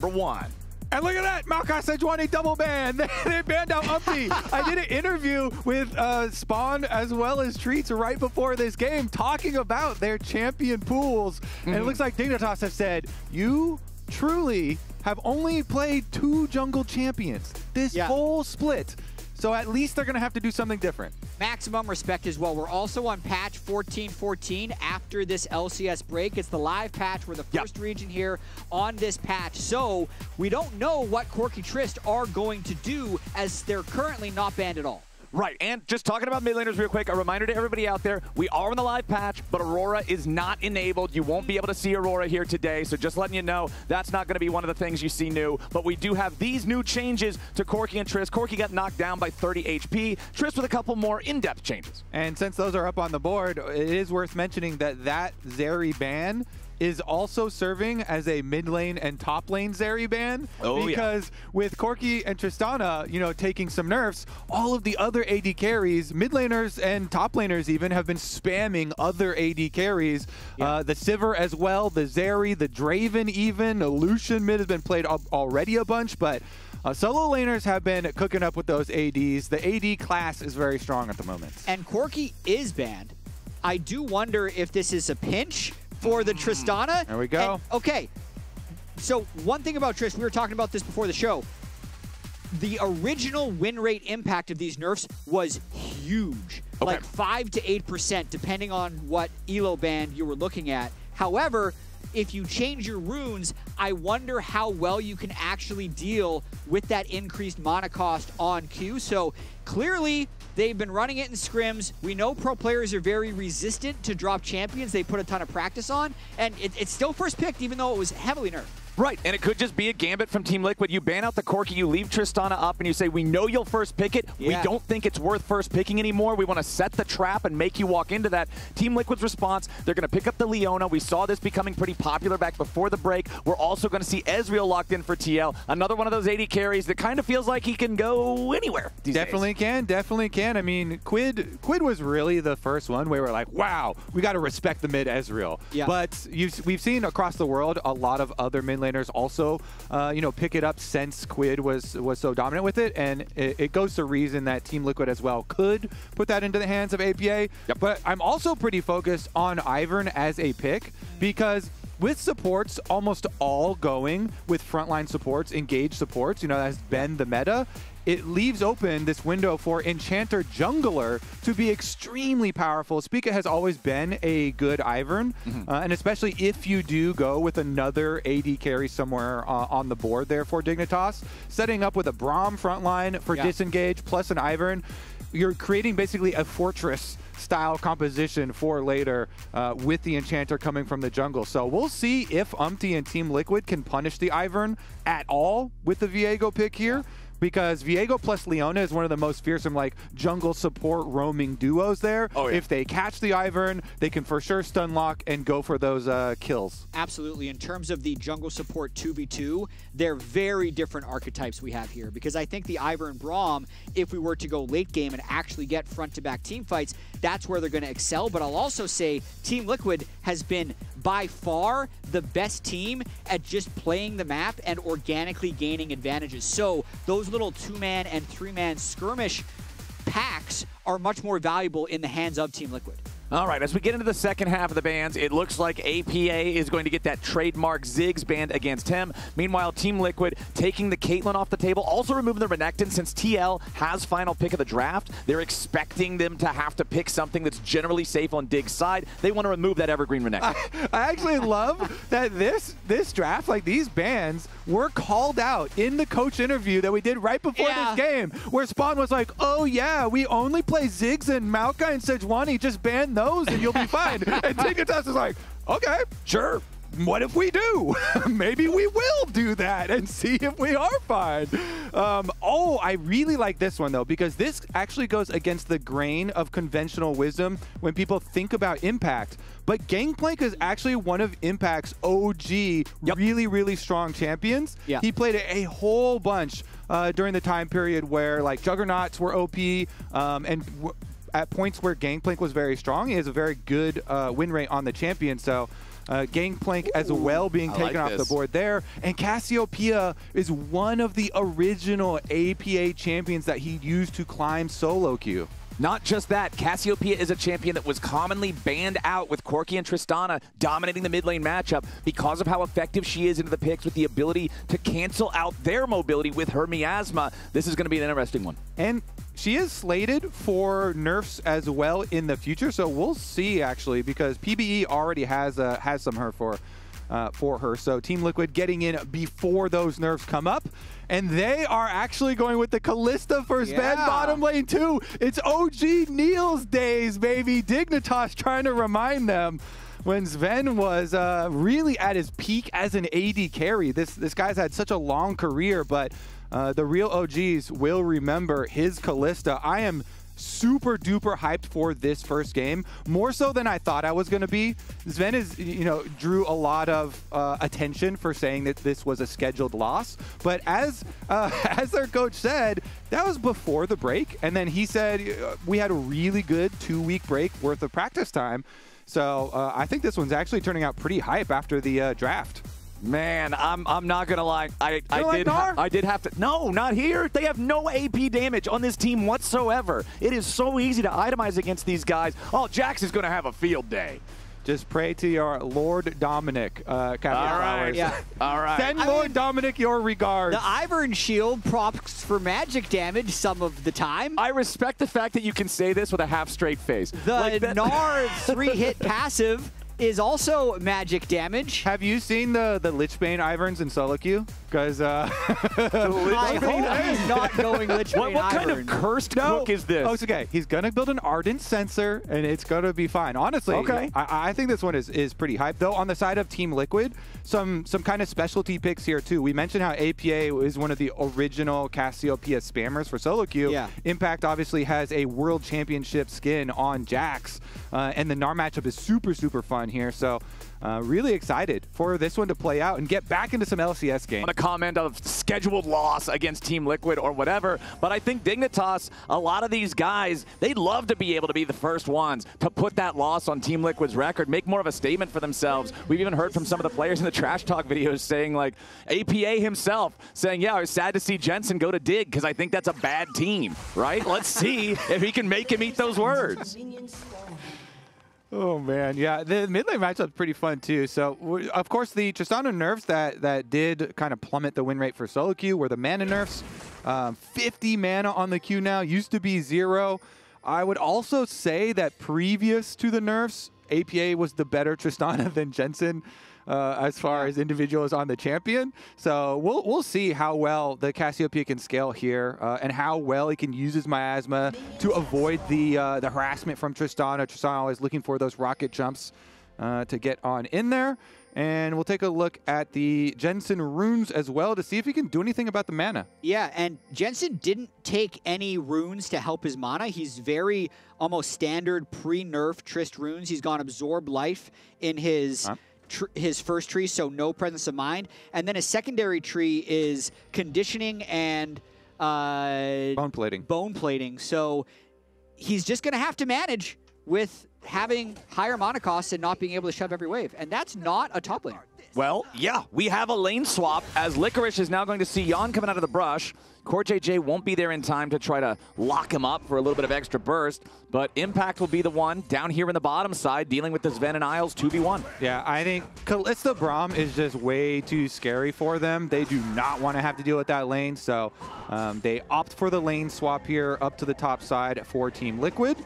for 1. And look at that, Maokai Sejuani double ban. They banned out Umpty. I did an interview with Spawn as well as Treats right before this game talking about their champion pools. And it looks like Dignitas have said, you truly have only played 2 jungle champions this whole split. So at least they're going to have to do something different. Maximum respect as well. We're also on patch 14.14 after this LCS break. It's the live patch. We're the first region here on this patch. So we don't know what Corki Trist are going to do as they're currently not banned at all. Right, and just talking about mid laners real quick, a reminder to everybody out there, we are in the live patch, but Aurora is not enabled. You won't be able to see Aurora here today, so just letting you know, that's not going to be one of the things you see new. But we do have these new changes to Corki and Trist. Corki got knocked down by 30 HP, Trist with a couple more in-depth changes. And since those are up on the board, it is worth mentioning that Zeri ban is also serving as a mid lane and top lane Zeri ban. Because with Corki and Tristana, you know, taking some nerfs, all of the other AD carries, mid laners and top laners even, have been spamming other AD carries. The Sivir as well, the Zeri, the Draven even, Lucian mid has been played already a bunch, but solo laners have been cooking up with those ADs. The AD class is very strong at the moment. And Corki is banned. I do wonder if this is a pinch for the Tristana. There we go. And, okay, so one thing about Trist, we were talking about this before the show. The original win rate impact of these nerfs was huge, like 5 to 8%, depending on what elo band you were looking at. However, if you change your runes, I wonder how well you can actually deal with that increased mana cost on Q. So clearly, they've been running it in scrims. We know pro players are very resistant to drop champions they put a ton of practice on, and it's still first picked even though it was heavily nerfed. Right, and it could just be a gambit from Team Liquid. You ban out the Corki, you leave Tristana up, and you say, we know you'll first pick it. We don't think it's worth first picking anymore. We want to set the trap and make you walk into that. Team Liquid's response, they're going to pick up the Leona. We saw this becoming pretty popular back before the break. We're also going to see Ezreal locked in for TL. Another one of those AD carries that kind of feels like he can go anywhere these days. Definitely can. I mean, Quid was really the first one where we're like, wow, we got to respect the mid Ezreal. But we've seen across the world a lot of other mid laners also you know, pick it up since Quid was so dominant with it, and it goes to reason that Team Liquid as well could put that into the hands of APA. But I'm also pretty focused on Ivern as a pick, because with supports almost all going with frontline supports, engaged supports, you know, that has been the meta, it leaves open this window for Enchanter Jungler to be extremely powerful. Spica has always been a good Ivern, and especially if you do go with another AD carry somewhere on the board there for Dignitas, setting up with a Braum frontline for disengage plus an Ivern, you're creating basically a fortress style composition for later with the Enchanter coming from the jungle. So we'll see if Umpty and Team Liquid can punish the Ivern at all with the Viego pick here. Because Viego plus Leona is one of the most fearsome, like, jungle support roaming duos there. If they catch the Ivern, they can for sure stun lock and go for those kills. Absolutely. In terms of the jungle support 2v2, they're very different archetypes we have here. Because I think the Ivern Braum, if we were to go late game and actually get front-to-back team fights, that's where they're going to excel. But I'll also say Team Liquid has been by far the best team at just playing the map and organically gaining advantages. So those little 2-man and 3-man skirmish packs are much more valuable in the hands of Team Liquid. All right, as we get into the second half of the bans, it looks like APA is going to get that trademark Ziggs banned against him. Meanwhile, Team Liquid taking the Caitlyn off the table, also removing the Renekton since TL has final pick of the draft. They're expecting them to have to pick something that's generally safe on Dig's side. They want to remove that evergreen Renekton. I actually love that this draft, like these bans, were called out in the coach interview that we did right before this game, where Spawn was like, oh yeah, we only play Ziggs and Maokai and Sejuani, just ban those and you'll be fine. And Dignitas is like, okay, sure. What if we do? Maybe we will do that and see if we are fine. Oh, I really like this one, though, because this actually goes against the grain of conventional wisdom when people think about Impact. But Gangplank is actually one of Impact's OG, really, really strong champions. He played a whole bunch during the time period where, like, Juggernauts were OP, and at points where Gangplank was very strong, he has a very good win rate on the champion. So Gangplank as well being taken off the board there. And Cassiopeia is one of the original APA champions that he used to climb solo queue. Not just that, Cassiopeia is a champion that was commonly banned out with Corki and Tristana dominating the mid lane matchup because of how effective she is into the picks with the ability to cancel out their mobility with her miasma. This is going to be an interesting one. And she is slated for nerfs as well in the future, so we'll see actually, because PBE already has some her for her. So Team Liquid getting in before those nerfs come up. And they are actually going with the Kalista for Sven bottom lane too. It's OG Niels days, baby. Dignitas trying to remind them when Sven was really at his peak as an AD carry. This guy's had such a long career, but the real OGs will remember his Kalista. I am super duper hyped for this first game, more so than I thought I was going to be. Sven is, drew a lot of attention for saying that this was a scheduled loss, but as their coach said, that was before the break, and then he said we had a really good 2-week break worth of practice time. So I think this one's actually turning out pretty hype after the draft. Man, I'm not gonna lie. I did have to. No, not here. They have no AP damage on this team whatsoever. It is so easy to itemize against these guys. Oh, Jax is gonna have a field day. Just pray to your Lord Dominic, Captain Flowers. Yeah. All right. Send Lord Dominic your regards. The Ivern shield procs for magic damage some of the time. I respect the fact that you can say this with a half-straight face. The Gnar 3-hit passive is also magic damage. Have you seen the Lichbane Iverns in solo queue? Because I hope he's not going Lichbane What kind of cursed cook is this? Oh, it's okay. He's going to build an Ardent Sensor, and it's going to be fine. Honestly, okay. I think this one is pretty hype. Though on the side of Team Liquid, some kind of specialty picks here too. We mentioned how APA is one of the original Cassiopeia spammers for solo queue. Yeah. Impact obviously has a World Championship skin on Jax, and the Gnar matchup is super, super fun here. So really excited for this one to play out and get back into some LCS games. On a comment of scheduled loss against Team Liquid or whatever, but I think Dignitas, a lot of these guys, they'd love to be able to be the first ones to put that loss on Team Liquid's record, make more of a statement for themselves. We've even heard from some of the players in the Trash Talk videos saying, like, APA himself saying, yeah, I was sad to see Jensen go to Dig because I think that's a bad team, right? Let's see if he can make him eat those words. Oh, man. Yeah, the mid lane matchup's pretty fun, too. So, of course, the Tristana nerfs that did kind of plummet the win rate for solo queue were the mana nerfs. 50 mana on the queue now, used to be 0. I would also say that previous to the nerfs, APA was the better Tristana than Jensen as far as individuals on the champion. So we'll see how well the Cassiopeia can scale here and how well he can use his miasma to avoid the harassment from Tristana. Tristana always looking for those rocket jumps to get on in there. And we'll take a look at the Jensen runes as well to see if he can do anything about the mana. Yeah, and Jensen didn't take any runes to help his mana. He's very almost standard pre-nerf Trist runes. He's gone Absorb Life in his first tree, so no Presence of Mind. And then his secondary tree is Conditioning and Bone Plating. So he's just going to have to manage with having higher mana costs and not being able to shove every wave. And that's not a top laner. Well, yeah, we have a lane swap as Licorice is now going to see Yon coming out of the brush. CoreJJ won't be there in time to try to lock him up for a little bit of extra burst, but Impact will be the one down here in the bottom side dealing with the Sven and Isles 2v1. Yeah, I think Kalista Braum is just way too scary for them. They do not want to have to deal with that lane, so they opt for the lane swap here up to the top side for Team Liquid.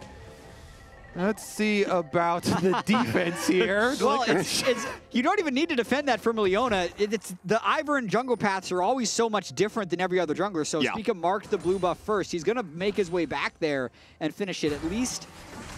Let's see about the defense here. Well, you don't even need to defend that from Leona. The Ivern jungle paths are always so much different than every other jungler. So Spica marked the blue buff first. He's going to make his way back there and finish it. At least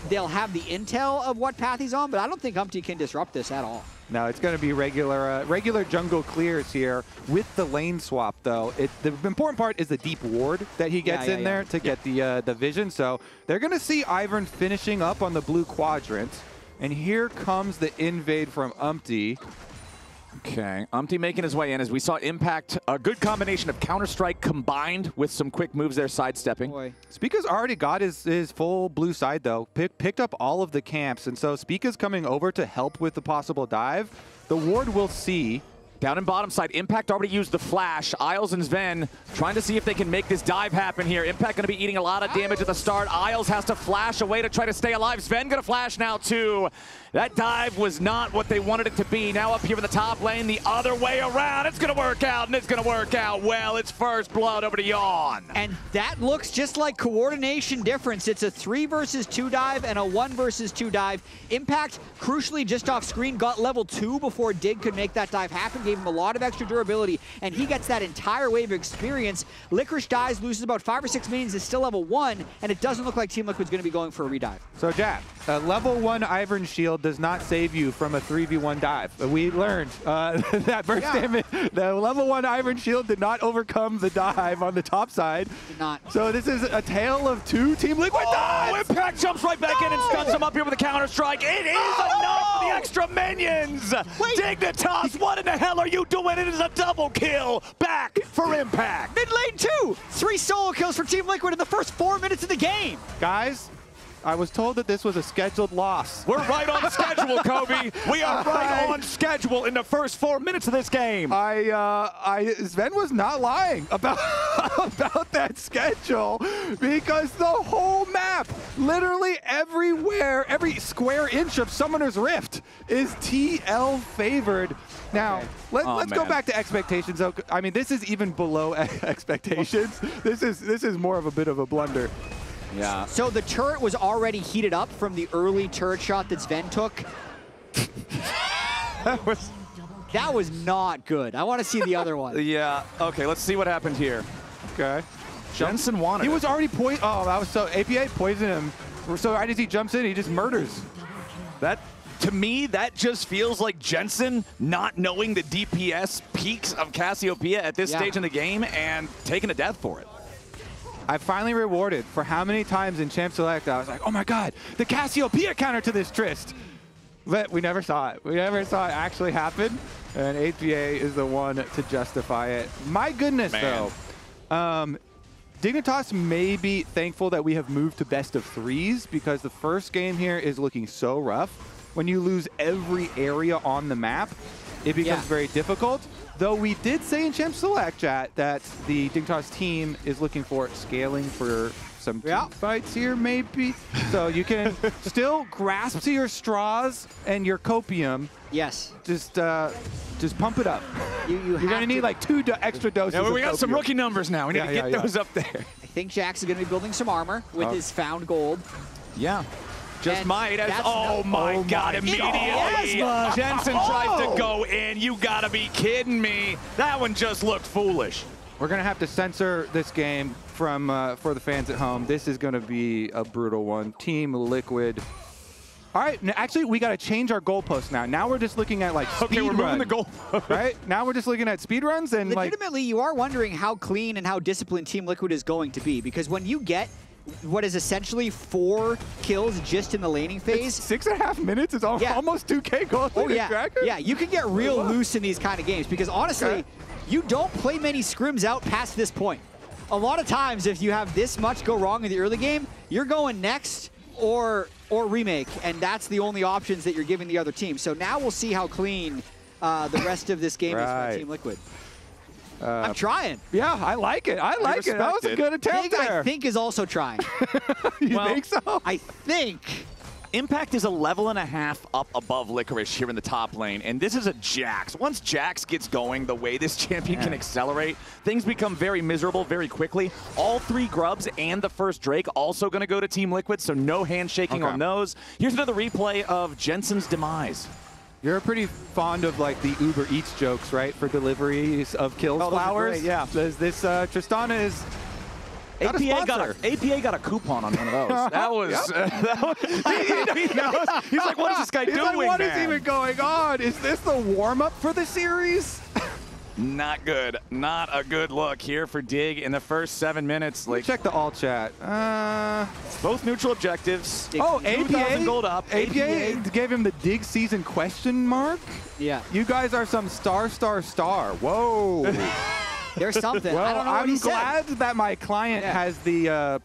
they'll have the intel of what path he's on, but I don't think Humpty can disrupt this at all. No, it's going to be regular jungle clears here with the lane swap, though. The important part is the deep ward that he gets in there to get the vision. So they're going to see Ivern finishing up on the blue quadrant. And here comes the invade from Humpty. Okay, Umti making his way in as we saw Impact, a good combination of Counter-Strike combined with some quick moves there, sidestepping. Boy. Spica's already got his full blue side, though. Picked up all of the camps, and so Spica's coming over to help with the possible dive. The ward will see. Down in bottom side, Impact already used the flash. Isles and Sven trying to see if they can make this dive happen here. Impact going to be eating a lot of damage at the start. Isles has to flash away to try to stay alive. Sven going to flash now too. That dive was not what they wanted it to be. Now up here in the top lane, the other way around. It's going to work out, and it's going to work out well. It's first blood over to Yawn. And that looks just like coordination difference. It's a 3 versus 2 dive and a 1 versus 2 dive. Impact, crucially, just off screen, got level 2 before Dig could make that dive happen. Gave him a lot of extra durability, and he gets that entire wave of experience. Licorice dies, loses about 5 or 6 minions, is still level 1, and it doesn't look like Team Liquid's going to be going for a redive. So, Jack, a level 1 Ivern shield does not save you from a 3v1 dive. We learned that first damage. The level 1 Ivern shield did not overcome the dive on the top side. Did not. So this is a tale of 2 Team Liquid dives. Impact jumps right back in and stuns him up here with a Counter-Strike. It is enough for the extra minions. Wait. Dignitas, what in the hell are you doing? It is a double kill back for Impact. Mid lane 2, 3 solo kills for Team Liquid in the first 4 minutes of the game. Guys, I was told that this was a scheduled loss. We're right on schedule, Kobe. We are right on schedule in the first 4 minutes of this game. Sven was not lying about that schedule, because the whole map, literally everywhere, every square inch of Summoner's Rift is TL favored. Now, let's go back to expectations. Though. I mean, this is even below expectations. This is more of a bit of a blunder. Yeah. So the turret was already heated up from the early turret shot that Sven took. That was not good. I want to see the other one. Yeah. Okay, let's see what happened here. Okay. Jensen wanted He it. was already poisoned. Oh, that was so... APA poisoned him. So as he jumps in, he just murders. That, to me, that just feels like Jensen not knowing the DPS peaks of Cassiopeia at this stage in the game and taking a death for it. I finally rewarded for how many times in Champ Select I was like, oh my god, the Cassiopeia counter to this Trist. But we never saw it. We never saw it actually happen. And APA is the one to justify it. My goodness, though. Dignitas may be thankful that we have moved to best of 3s, because the first game here is looking so rough. When you lose every area on the map, it becomes very difficult. Though we did say in Champ Select, chat, that the Dignitas team is looking for scaling for some team fights here, maybe. So you can still grasp to your straws and your copium. Yes. Just pump it up. You're going to need like 2 extra doses. Yeah, we got of some copium. rookie numbers now. We need to get those up there. I think Jack's going to be building some armor with his found gold. Yeah. Just And might as, that's oh my god, immediately. Yes, Jensen tries to go in. You gotta be kidding me. That one just looked foolish. We're going to have to censor this game from for the fans at home. This is going to be a brutal one. Team Liquid. All right, actually, we got to change our goalposts now. Now we're just looking at like speed we're moving the goal. right? Now we're just looking at speed runs and legitimately, you are wondering how clean and how disciplined Team Liquid is going to be, because when you get what is essentially 4 kills just in the laning phase. 6.5 minutes is almost 2K gold. Oh yeah, yeah. You can get real loose in these kind of games, because honestly, you don't play many scrims out past this point. A lot of times, if you have this much go wrong in the early game, you're going next or remake, and that's the only options that you're giving the other team. So now we'll see how clean the rest of this game is for Team Liquid. I'm trying. Yeah, I like it. I like it. That was a good attempt there. I think is also trying. You think so? I think. Impact is a level and a half up above Licorice here in the top lane, and this is a Jax. Once Jax gets going, the way this champion can accelerate, things become very miserable very quickly. All 3 grubs and the first Drake also going to go to Team Liquid, so no handshaking on those. Here's another replay of Jensen's demise. You're pretty fond of like the Uber Eats jokes, right? For deliveries of kills flowers. Great, yeah. This Tristana is APA got a coupon on one of those. That was, he knows. He's like, what is this guy doing, like, what man? is even going on? Is this the warm-up for the series? Not good. Not a good look here for Dig in the first 7 minutes. Like, check the all chat. both neutral objectives. Oh, 2,000 APA gold up. APA gave him the Dig season question mark. Yeah. You guys are some star. Whoa. There's something. Well, I don't know what I'm he said. glad that my client has the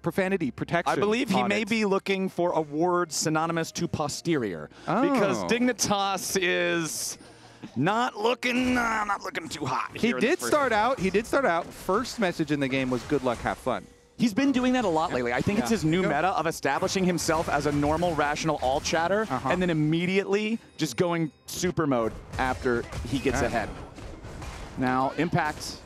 profanity protection. I believe he on may it. be looking for a word synonymous to posterior. Because Oh. Dignitas is not looking too hot. He here in the did first start out. First message in the game was "Good luck, have fun." He's been doing that a lot lately. I think it's his new Go. meta of establishing himself as a normal, rational all chatter, and then immediately just going super mode after he gets ahead. Now, Impact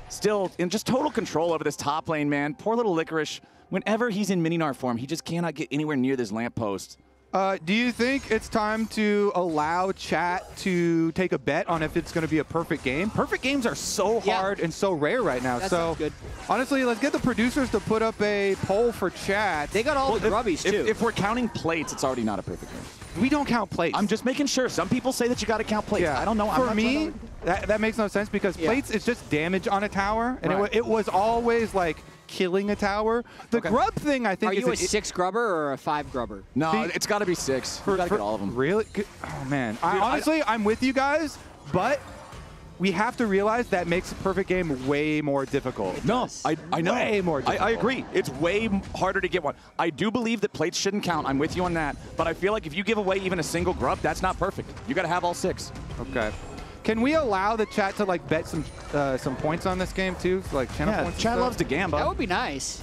still in just total control over this top lane, man. Poor little Licorice. Whenever he's in Mininar form, he just cannot get anywhere near this lamppost. Do you think it's time to allow chat to take a bet on if it's going to be a perfect game? Perfect games are so hard and so rare right now. That so sounds good. honestly, let's get the producers to put up a poll for chat. They got all the grubbies, too. If we're counting plates, it's already not a perfect game. We don't count plates. I'm just making sure. Some people say that you got to count plates. I don't know. For me, that makes no sense because plates is just damage on a tower, and it was always like killing a tower. The grub thing, I think, Are is you a 6 grubber or a 5 grubber? No, it's got to be 6. We got to get all of them. Really? Oh, man. Honestly, I'm with you guys, but we have to realize that makes a perfect game way more difficult. No, I know. Way more difficult. I agree. It's way harder to get one. I do believe that plates shouldn't count. I'm with you on that. But I feel like if you give away even a single grub, that's not perfect. You got to have all 6. Okay. Can we allow the chat to like bet some points on this game too, like channel points? and Chat stuff? loves to gamba. That would be nice.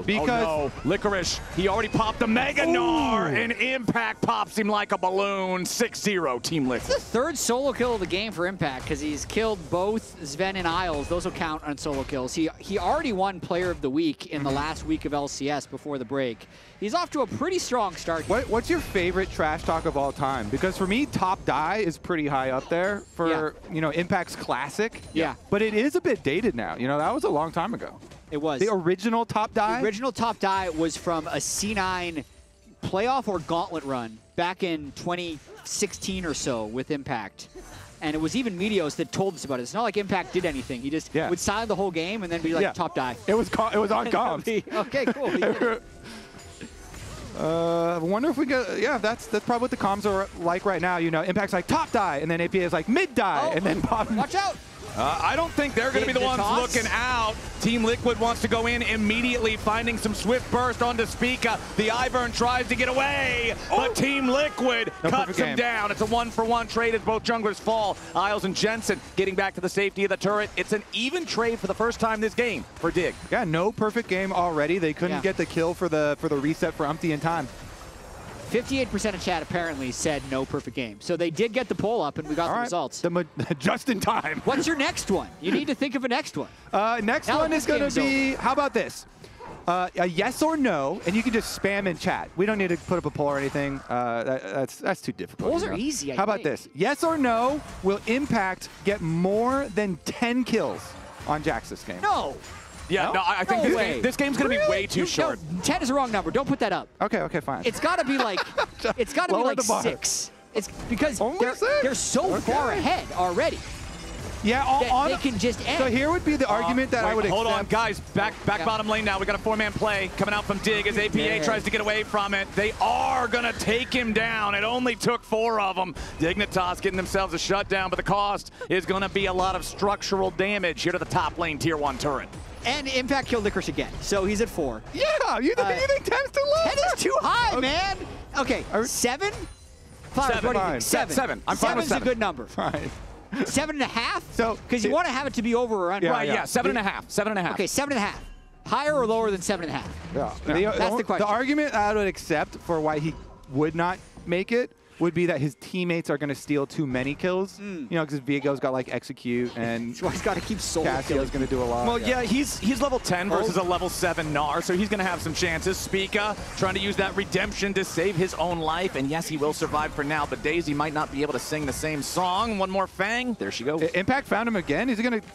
Because no. Licorice, he already popped the Mega Gnar, and Impact pops him like a balloon. 6-0, Team Liquid. It's the 3rd solo kill of the game for Impact because he's killed both Sven and Isles. Those will count on solo kills. He already won Player of the Week in the last week of LCS before the break. He's off to a pretty strong start. What's your favorite trash talk of all time? Because for me, Top Die is pretty high up there for Impact's classic. Yeah. But it is a bit dated now. That was a long time ago. It was. The original Top Die? The original Top Die was from a C9 playoff or gauntlet run back in 2016 or so with Impact. And it was even Meteos that told us about it. It's not like Impact did anything. He just would silent the whole game and then be like, Top Die. It was on comms. Okay, cool. I wonder if we get, that's probably what the comms are like right now. Impact's like top die, and then APA is like mid die, and then bottom. Watch out. I don't think they're going to be the ones looking out. Team Liquid wants to go in immediately, finding some swift burst onto Spica. The Ivern tries to get away, but Team Liquid cuts him down. It's a 1-for-1 trade as both junglers fall. Isles and Jensen getting back to the safety of the turret. It's an even trade for the first time this game for Dig. Yeah, no perfect game already. They couldn't get the kill for the reset for umpty in time. 58% of chat apparently said no perfect game. So they did get the poll up, and we got the results. Just in time. What's your next one? You need to think of a next one. Next one is going to be, how about this? A yes or no, and you can just spam in chat. We don't need to put up a poll or anything. That's too difficult. Polls are easy, I How about think. this? Yes or no, will Impact get more than 10 kills on Jax this game? No. Yeah, no, I think this game's going to be way too short. No, 10 is the wrong number. Don't put that up. Okay, fine. It's got to be like, Lower the bar. 6. It's because Only they're so far ahead already. Yeah, they can just end. So here would be the argument that I would accept. Hold on, guys. Back bottom lane now. We got a 4-man play coming out from Dig as APA tries to get away from it. They are going to take him down. It only took 4 of them. Dignitas getting themselves a shutdown, but the cost is going to be a lot of structural damage here to the top lane Tier 1 turret. And Impact killed Licorice again, so he's at 4. Yeah, you think 10's too low? 10 is too high, man. Okay, 7? Flowers, what do you think? 7. I'm fine with 7. 7's a good number. Fine. 7.5? So, because you want to have it to be over or under. Right, 7.5. 7.5. Okay, 7.5. Higher or lower than 7.5? Yeah. That's the question. The argument I would accept for why he would not make it would be that his teammates are going to steal too many kills. Because Viego's got like execute and so he's got to keep solo Cassio's going to do a lot. Well, yeah, he's level 10 versus a level 7 Gnar, so he's going to have some chances. Spica trying to use that redemption to save his own life, and yes, he will survive for now, but Daisy might not be able to sing the same song. One more Fang. There she goes. Impact found him again. Is he going to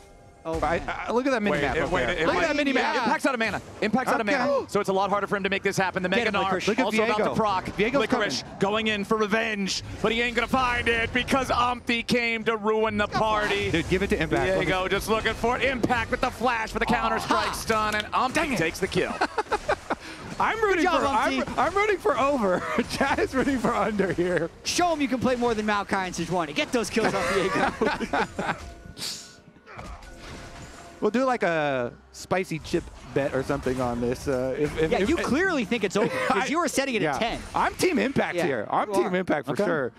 Oh, look at that mini map. Look at that mini map. Yeah. Impact's out of mana. Impact's out of mana. So it's a lot harder for him to make this happen. The Mega Gnar also about to proc. Licorice going in for revenge, but he ain't gonna find it because Umpty came to ruin the party. Dude, give it to Impact. Diego just looking for it. Impact with the flash for the counter-strike stun, and Umpty takes the kill. I'm rooting I'm rooting for over. Chad is rooting for under here. Show him you can play more than Maokai in Sejuani. Get those kills off Diego. We'll do like a spicy chip bet or something on this. You clearly think it's over because you were setting it at 10. I'm Team Impact here. I'm Team Impact for sure.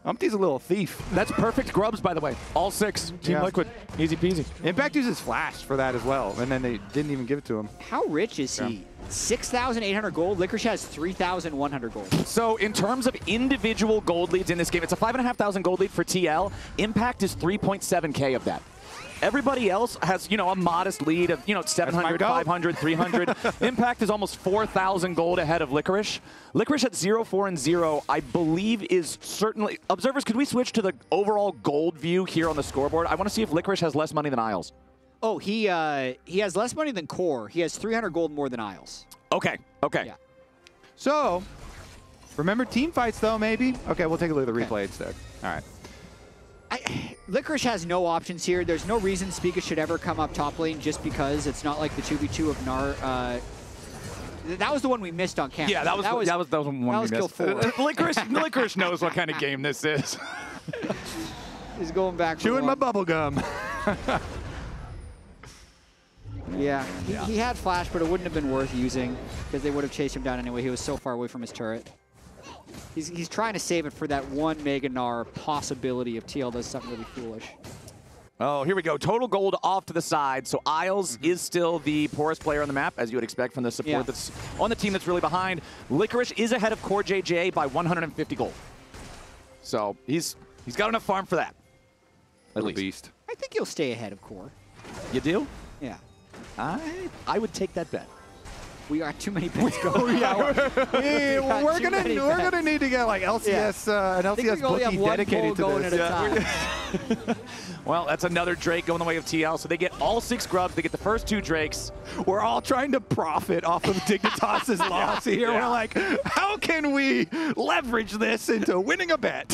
Umpty's a little thief. That's perfect grubs, by the way. All 6. Team Liquid. Easy peasy. Impact uses Flash for that as well, and then they didn't even give it to him. How rich is he? 6,800 gold. Licorice has 3,100 gold. So in terms of individual gold leads in this game, it's a 5,500 gold lead for TL. Impact is 3.7K of that. Everybody else has, a modest lead of, 700, 500, 300. Impact is almost 4,000 gold ahead of Licorice. Licorice at 0-4-0, I believe, is certainly... Observers, could we switch to the overall gold view here on the scoreboard? I want to see if Licorice has less money than Isles. Oh, he has less money than Core. He has 300 gold more than Isles. Okay. Yeah. So, remember team fights, though, maybe? Okay, we'll take a look at the replay instead. All right. Licorice has no options here. There's no reason Spica should ever come up top lane just because it's not like the 2v2 of Gnar. That was the one we missed on camera. Yeah, that was one we missed. Kill 4. Licorice knows what kind of game this is. He's going back. Chewing my bubble gum. Yeah, he had flash, but it wouldn't have been worth using because they would have chased him down anyway. He was so far away from his turret. He's trying to save it for that one Mega Gnar possibility if TL does something really foolish. Oh, here we go. Total gold off to the side. So Isles is still the poorest player on the map, as you would expect from the support that's on the team that's really behind. Licorice is ahead of Core JJ by 150 gold. So he's got enough farm for that. At least. Beast. I think he'll stay ahead of Core. You do? Yeah. I would take that bet. We got too many bets going. We're gonna need to get like LCS an LCS bookie dedicated to this. Well, that's another Drake going the way of TL. So they get all 6 grubs. They get the first 2 Drakes. We're all trying to profit off of Dignitas's loss here. We're like, how can we leverage this into winning a bet?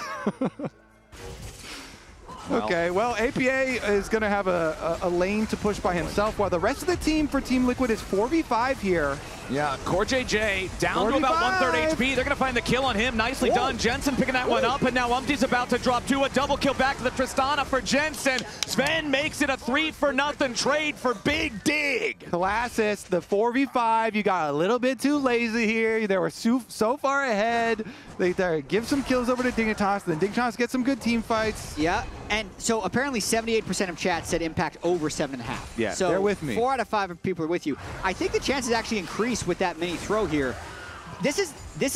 Okay, well, APA is going to have a lane to push by himself, while the rest of the team for Team Liquid is 4v5 here. Yeah, Core JJ down to about 1/3 HP. They're going to find the kill on him. Nicely done. Jensen picking that one up, and now Umpty's about to drop 2. A double kill back to the Tristana for Jensen. Sven makes it a 3-for-0 trade for Big Dig. Colossus, the 4v5, you got a little bit too lazy here. They were so far ahead. They give some kills over to Dignitas, then Dignitas gets some good team fights. Yeah, and so apparently 78% of chat said Impact over 7.5. Yeah, so they're with me. 4 out of 5 people are with you. I think the chances actually increase with that mini throw here. This is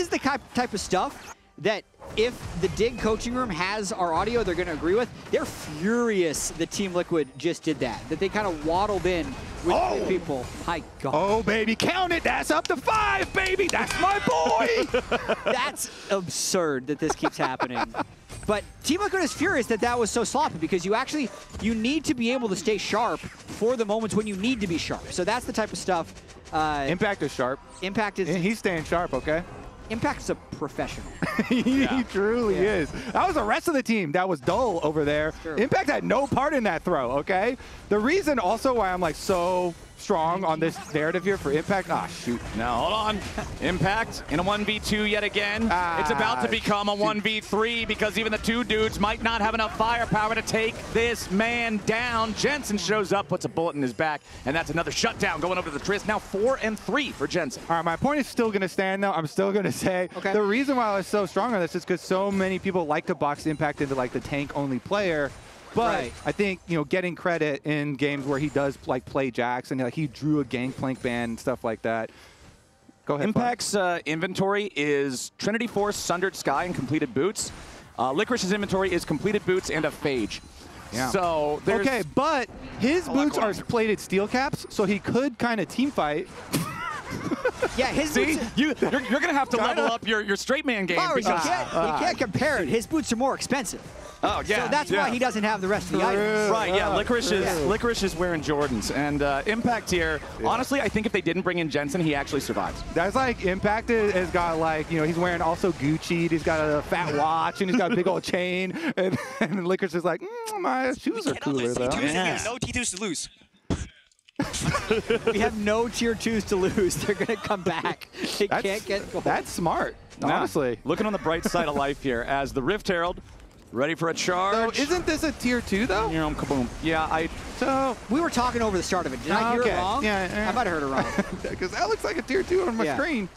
the type of stuff that if the Dig coaching room has our audio, they're going to agree with. They're furious that Team Liquid just did that they kind of waddled in with people. My God. Oh, baby, count it. That's up to 5, baby. That's my boy. That's absurd that this keeps happening. But Team Liquid is furious that was so sloppy because you need to be able to stay sharp for the moments when you need to be sharp. So that's the type of stuff. Impact is sharp. Impact is... He's staying sharp, okay? Impact is a professional. He truly is. That was the rest of the team that was dull over there. Sure. Impact had no part in that throw, okay? The reason also why I'm like so strong on this narrative here for Impact. Ah, shoot. No, hold on. Impact in a 1v2 yet again. It's about to become a 1v3 because even the 2 dudes might not have enough firepower to take this man down. Jensen shows up, puts a bullet in his back, and that's another shutdown going over to the Trist. Now 4-3 for Jensen. All right, my point is still going to stand, though. I'm still going to say the reason why I was so strong on this is because so many people like to box Impact into like the tank-only player. But I think, getting credit in games where he does like play Jax and like he drew a Gangplank ban and stuff like that. Go ahead. Impact's inventory is Trinity Force, Sundered Sky, and completed boots. Licorice's inventory is completed boots and a Phage. Yeah. So there's... Okay, but his boots are plated steel caps, so he could kind of team fight. Yeah, his boots... You're going to have to Kinda. level up your straight man game. You can't compare it. His boots are more expensive. Oh, yeah. So that's why he doesn't have the rest of the items. Right, yeah. Licorice is wearing Jordans. And Impact here, honestly, I think if they didn't bring in Jensen, he actually survives. That's like Impact has got like, you know, he's wearing also Gucci. He's got a fat watch and he's got a big old chain. And Licorice is like, my shoes are cooler though. Yeah. No T2s to lose. We have no tier 2s to lose. They're going to come back. They can't get gold. That's smart, honestly. Looking on the bright side of life here as the Rift Herald ready for a charge. So isn't this a tier 2 though? You know, kaboom. Yeah, So we were talking over the start of it. Did I hear it wrong? Yeah. I might have heard it wrong. Because that looks like a tier 2 on my screen.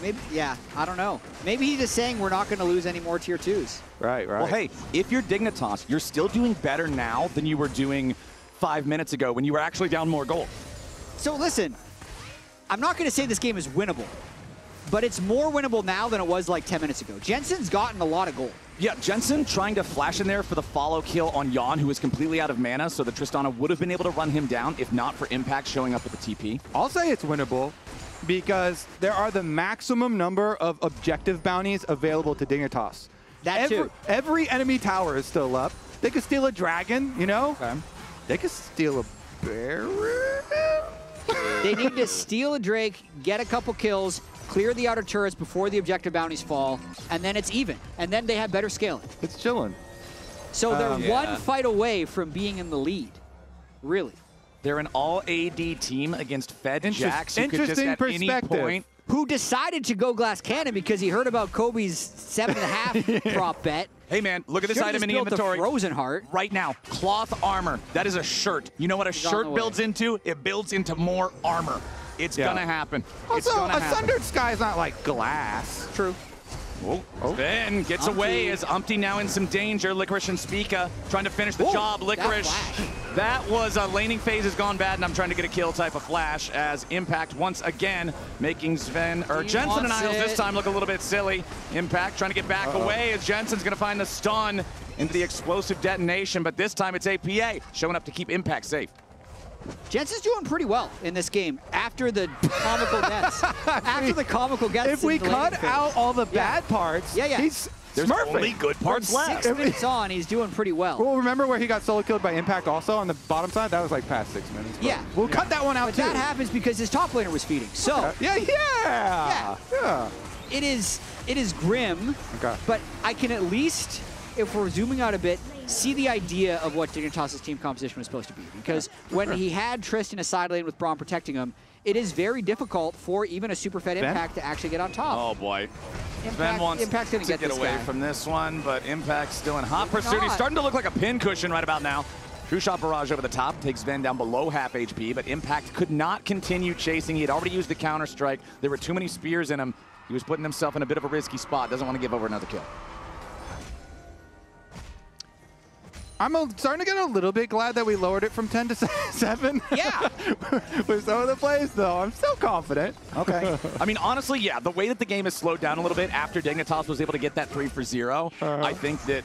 Maybe, yeah, I don't know. Maybe he's just saying we're not going to lose any more tier 2s. Right. Well, hey, if you're Dignitas, you're still doing better now than you were doing 5 minutes ago when you were actually down more gold. So listen, I'm not going to say this game is winnable, but it's more winnable now than it was like 10 minutes ago. Jensen's gotten a lot of gold. Yeah, Jensen trying to flash in there for the follow kill on Jan, who is completely out of mana, so the Tristana would have been able to run him down if not for Impact showing up with the TP. I'll say it's winnable because there are the maximum number of objective bounties available to Dignitas. Every enemy tower is still up. They could steal a dragon, you know? Okay. They could steal a bear. They need to steal a Drake, get a couple kills, clear the outer turrets before the objective bounties fall, and then it's even. And then they have better scaling. It's chilling. So they're one fight away from being in the lead. Really. They're an all-AD team against Fed Jax, who could just at any point... Who decided to go Glass Cannon because he heard about Kobe's 7.5 prop bet. Hey, man, look at this item in the inventory. The Frozen Heart. Right now, cloth armor. That is a shirt. You know what a shirt builds into? It builds into more armor. It's going to happen. Also, a Sundered Sky is not like glass. True. Sven gets away as Umpty now in some danger. Licorice and Spica trying to finish the job. Licorice. That was a laning phase has gone bad, and I'm trying to get a kill type of flash as Impact once again making Jensen and Isles this time look a little bit silly. Impact trying to get back away as Jensen's going to find the stun into the explosive detonation, but this time it's APA showing up to keep Impact safe. Jensen's doing pretty well in this game after the comical deaths. After the comical deaths. If we cut out all the bad parts, there's only good parts left. 6 minutes on, he's doing pretty well. Well, remember where he got solo killed by Impact also on the bottom side? That was like past 6 minutes. Yeah. We'll cut that one out too. That happens because his top laner was feeding. So. Yeah. It is grim, but I can at least, if we're zooming out a bit, see the idea of what Dignitas' team composition was supposed to be. Because when he had Trist in a side lane with Braum protecting him, it is very difficult for even a super fed Impact to actually get on top. Oh boy. Sven wants Impact's gonna to get away from this one, but Impact's still in hot pursuit. He's starting to look like a pincushion right about now. True shot barrage over the top, takes Sven down below half HP, but Impact could not continue chasing. He had already used the counter strike. There were too many spears in him. He was putting himself in a bit of a risky spot. Doesn't want to give over another kill. I'm starting to get a little bit glad that we lowered it from 10 to 7. Yeah. With some of the plays, though, I'm still confident. Okay. I mean, honestly, yeah, the way that the game has slowed down a little bit after Dignitas was able to get that 3 for 0, I think that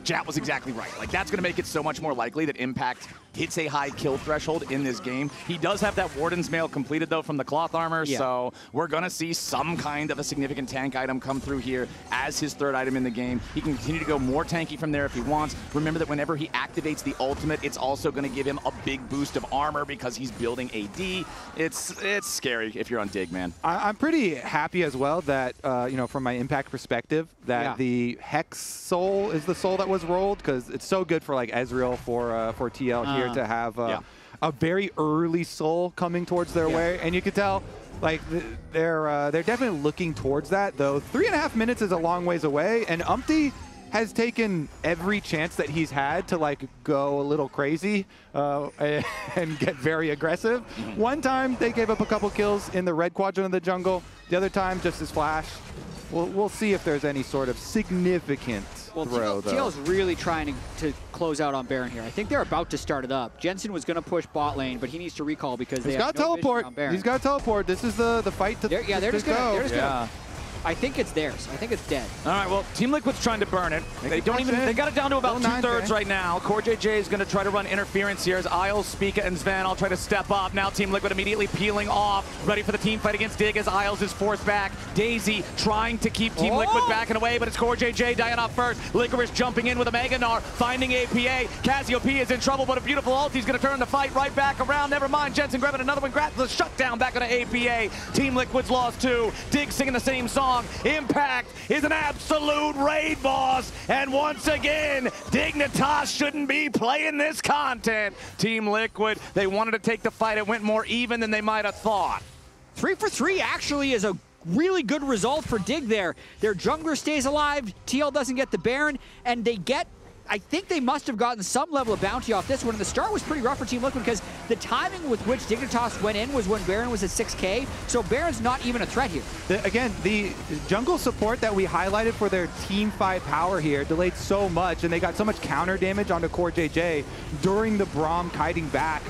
Jat was exactly right. Like, that's going to make it so much more likely that Impact hits a high kill threshold in this game. He does have that Warden's Mail completed, though, from the cloth armor, so we're going to see some kind of a significant tank item come through here as his third item in the game. He can continue to go more tanky from there if he wants. Remember that whenever he activates the ultimate, it's also going to give him a big boost of armor because he's building AD. It's scary if you're on Dig, man. I'm pretty happy as well that, you know, from my Impact perspective, that the Hex soul is the soul that was rolled, because it's so good for, like, Ezreal for TL here to have a very early soul coming towards their way, and you can tell, like, they're definitely looking towards that. Though 3.5 minutes is a long ways away, and Umpty has taken every chance that he's had to, like, go a little crazy and get very aggressive. One time they gave up a couple kills in the red quadrant of the jungle. The other time just his flash. We'll see if there's any sort of significant throw, though. TL's really trying to close out on Baron here. I think they're about to start it up. Jensen was going to push bot lane, but he needs to recall because he's got to teleport. He's got to teleport. This is the fight to they're just going to I think it's theirs. I think it's dead. All right, well, Team Liquid's trying to burn it. They got it down to about 2/3 right now. CoreJJ is going to try to run interference here as Isles, Spica, and Sven all try to step up. Now Team Liquid immediately peeling off, ready for the team fight against Dig as Isles is forced back. Daisy trying to keep Team Liquid back and away, but it's CoreJJ dying off first. Licorice jumping in with a Mega Gnar, finding APA. Cassiopeia is in trouble, but a beautiful ult. He's going to turn the fight right back around. Never mind, Jensen grabbing another one, grabs the shutdown back on APA. Team Liquid's lost 2. Dig singing the same song. Impact is an absolute raid boss, and once again, Dignitas shouldn't be playing this content. Team Liquid, they wanted to take the fight. It went more even than they might have thought. 3 for 3 actually is a really good result for Dig there. Their jungler stays alive, TL doesn't get the Baron, and they get, I think they must have gotten some level of bounty off this one. And the start was pretty rough for Team Liquid because the timing with which Dignitas went in was when Baron was at 6K, so Baron's not even a threat here. Again, the jungle support that we highlighted for their team fight power here delayed so much, and they got so much counter damage onto CoreJJ during the Braum kiting back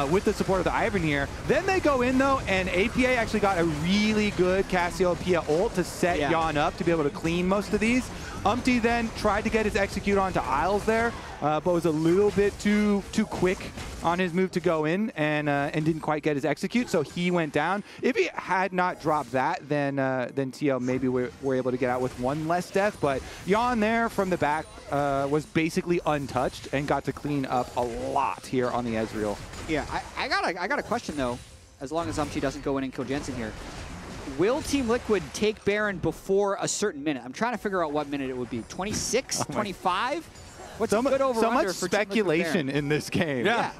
with the support of the Ivern here. Then they go in, though, and APA actually got a really good Cassiopeia ult to set Jan up to be able to clean most of these. Umpty then tried to get his execute onto Isles there, but was a little bit too quick on his move to go in and didn't quite get his execute, so he went down. If he had not dropped that, then TL maybe were able to get out with 1 less death, but Jan there from the back was basically untouched and got to clean up a lot here on the Ezreal. Yeah, I got a question, though, as long as Umpty doesn't go in and kill Jensen here. Will Team Liquid take Baron before a certain minute? I'm trying to figure out what minute it would be. 26, 25? What's a good over-under so much for speculation in this game. Yeah,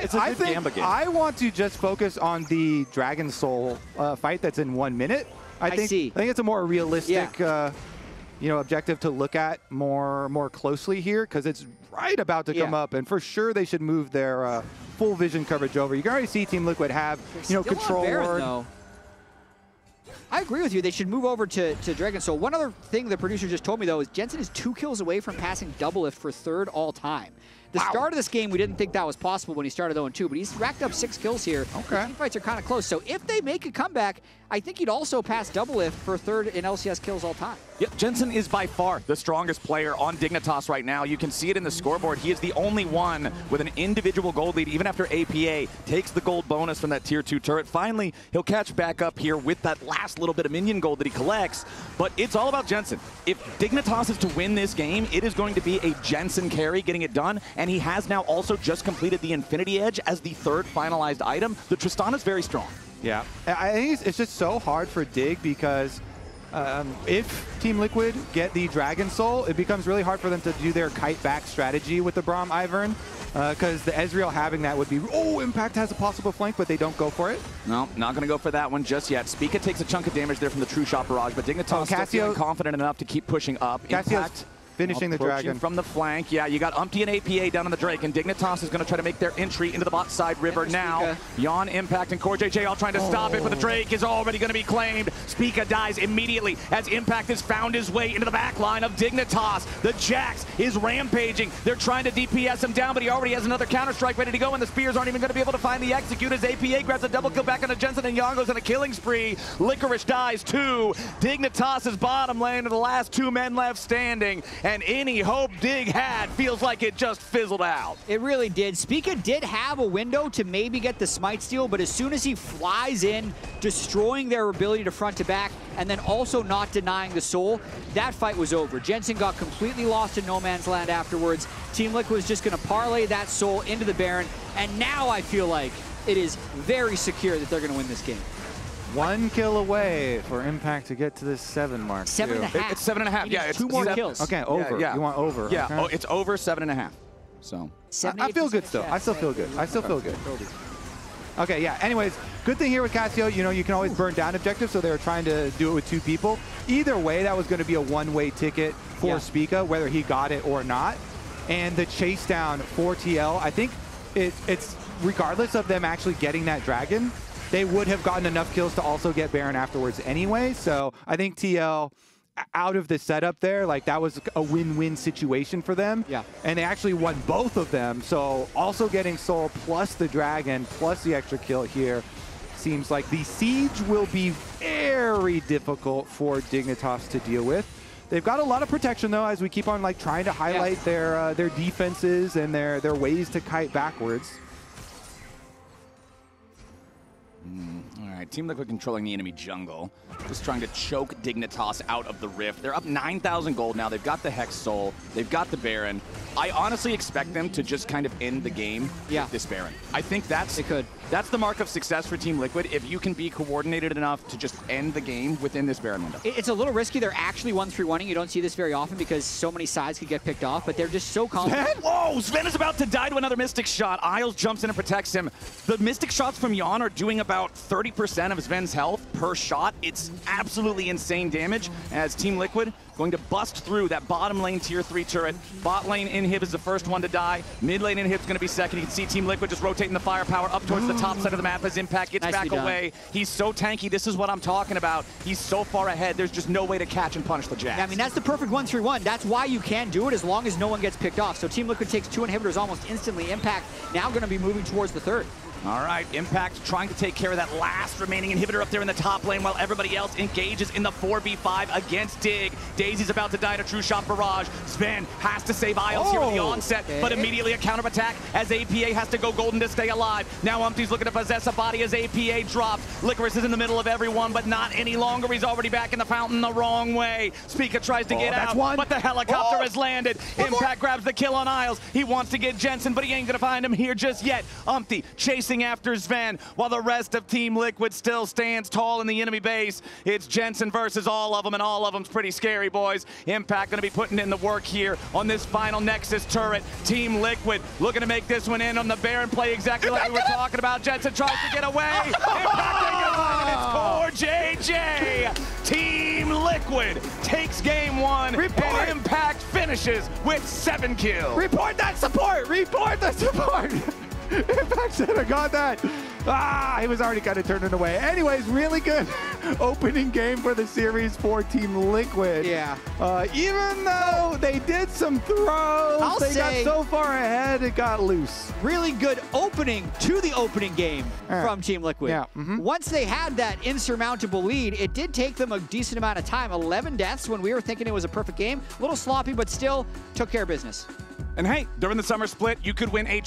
it's a good Gamba game. I want to just focus on the Dragon Soul fight that's in 1 minute. I think it's a more realistic objective to look at more closely here, because it's right about to come up, and for sure they should move their full vision coverage over. You can already see Team Liquid have control ward. I agree with you. They should move over to Dragon Soul. One other thing the producer just told me, though, is Jensen is 2 kills away from passing Doublelift for 3rd all time. The start of this game, we didn't think that was possible when he started 0-2, but he's racked up 6 kills here. Okay. The team fights are kind of close. So if they make a comeback, I think he'd also pass Doublelift for 3rd in LCS kills all time. Yep, Jensen is by far the strongest player on Dignitas right now. You can see it in the scoreboard. He is the only one with an individual gold lead, even after APA takes the gold bonus from that tier 2 turret. Finally, he'll catch back up here with that last little bit of minion gold that he collects, but it's all about Jensen. If Dignitas is to win this game, it is going to be a Jensen carry getting it done, and he has now also just completed the Infinity Edge as the 3rd finalized item. The Tristana is very strong. Yeah, I think it's just so hard for Dig because if Team Liquid get the Dragon Soul, it becomes really hard for them to do their kite back strategy with the Braum Ivern, because the Ezreal having that would be, Impact has a possible flank, but they don't go for it. No, not going to go for that one just yet. Spica takes a chunk of damage there from the True Shot Barrage, but Dignitas still feeling confident enough to keep pushing up. Impact finishing the Dragon. From the flank. Yeah, you got Umpty and APA down on the Drake, and Dignitas is going to try to make their entry into the bot side river now. Jan, Impact, and CoreJJ all trying to stop it, but the Drake is already going to be claimed. Spica dies immediately as Impact has found his way into the back line of Dignitas. The Jax is rampaging. They're trying to DPS him down, but he already has another Counter-Strike ready to go, and the Spears aren't even going to be able to find the execute as APA grabs a double kill back onto Jensen, and Jan goes on a killing spree. Licorice dies too. Dignitas' bottom lane are the last 2 men left standing, and any hope Dig had feels like it just fizzled out. It really did. Spica did have a window to maybe get the smite steal, but as soon as he flies in, destroying their ability to front to back, and then also not denying the soul, that fight was over. Jensen got completely lost in no man's land afterwards. Team Liquid was just going to parlay that soul into the Baron, and now I feel like it is very secure that they're going to win this game. 1 kill away for Impact to get to this 7 mark. 7.5. It's 7.5. Yeah, it's 2 more kills. Okay, over. Yeah. You want over. Yeah, okay. it's over 7.5. So I feel good still. I still feel good. I still feel good. Okay, yeah. Anyways, good thing here with Cassio, you can always burn down objectives, so they were trying to do it with 2 people. Either way, that was going to be a one-way ticket for Spica, whether he got it or not. And the chase down for TL, I think it's regardless of them actually getting that dragon, they would have gotten enough kills to also get Baron afterwards anyway. So I think TL, out of the setup there, like that was a win-win situation for them. Yeah. And they actually won both of them. So also getting Soul plus the dragon plus the extra kill here seems like the siege will be very very difficult for Dignitas to deal with. They've got a lot of protection, though, as we keep on trying to highlight their defenses and their ways to kite backwards. All right, Team Liquid controlling the enemy jungle. Just trying to choke Dignitas out of the Rift. They're up 9,000 gold now. They've got the Hex Soul. They've got the Baron. I honestly expect them to just kind of end the game with this Baron. I think that's the mark of success for Team Liquid, if you can be coordinated enough to just end the game within this Baron window. It's a little risky. They're actually 1-3-1-ing. You don't see this very often because so many sides could get picked off, but they're just so confident. Whoa, Sven is about to die to another Mystic Shot. Isles jumps in and protects him. The Mystic Shots from Yeon are doing about 30% of Sven's health per shot. It's absolutely insane damage as Team Liquid going to bust through that bottom lane tier 3 turret. Bot lane Inhib is the first one to die. Mid lane Inhib is going to be second. You can see Team Liquid just rotating the firepower up towards the top side of the map as Impact gets back away. He's so tanky. This is what I'm talking about. He's so far ahead. There's just no way to catch and punish the Jax. Yeah, I mean, that's the perfect 1-3-1. That's why you can do it as long as no one gets picked off. So Team Liquid takes 2 inhibitors almost instantly. Impact now going to be moving towards the third. All right, Impact trying to take care of that last remaining inhibitor up there in the top lane while everybody else engages in the 4v5 against Dig. Daisy's about to die to True Shot Barrage. Sven has to save Isles here with the onset, but immediately a counter attack as APA has to go golden to stay alive. Now Umpty's looking to possess a body as APA drops. Licorice is in the middle of everyone, but not any longer. He's already back in the fountain the wrong way. Spica tries to get out, but the helicopter has landed. Impact grabs the kill on Isles. He wants to get Jensen, but he ain't gonna find him here just yet. Umpty chasing after Sven while the rest of Team Liquid still stands tall in the enemy base. It's Jensen versus all of them, and all of them's pretty scary, boys. Impact gonna be putting in the work here on this final Nexus turret. Team Liquid looking to make this one in on the Baron play exactly like we were talking about. Jensen tries to get away. Impact it's for JJ. Team Liquid takes game 1, and Impact finishes with 7 kills. Report that support! Report the support! Impact should have got that. He was already kind of turning away. Anyways, really good opening game for the series for Team Liquid. Yeah. Even though they did some throws, they got so far ahead, it got loose. Really good opening to the opening game from Team Liquid. Yeah. Once they had that insurmountable lead, it did take them a decent amount of time. 11 deaths when we were thinking it was a perfect game. A little sloppy, but still took care of business. And hey, during the summer split, you could win a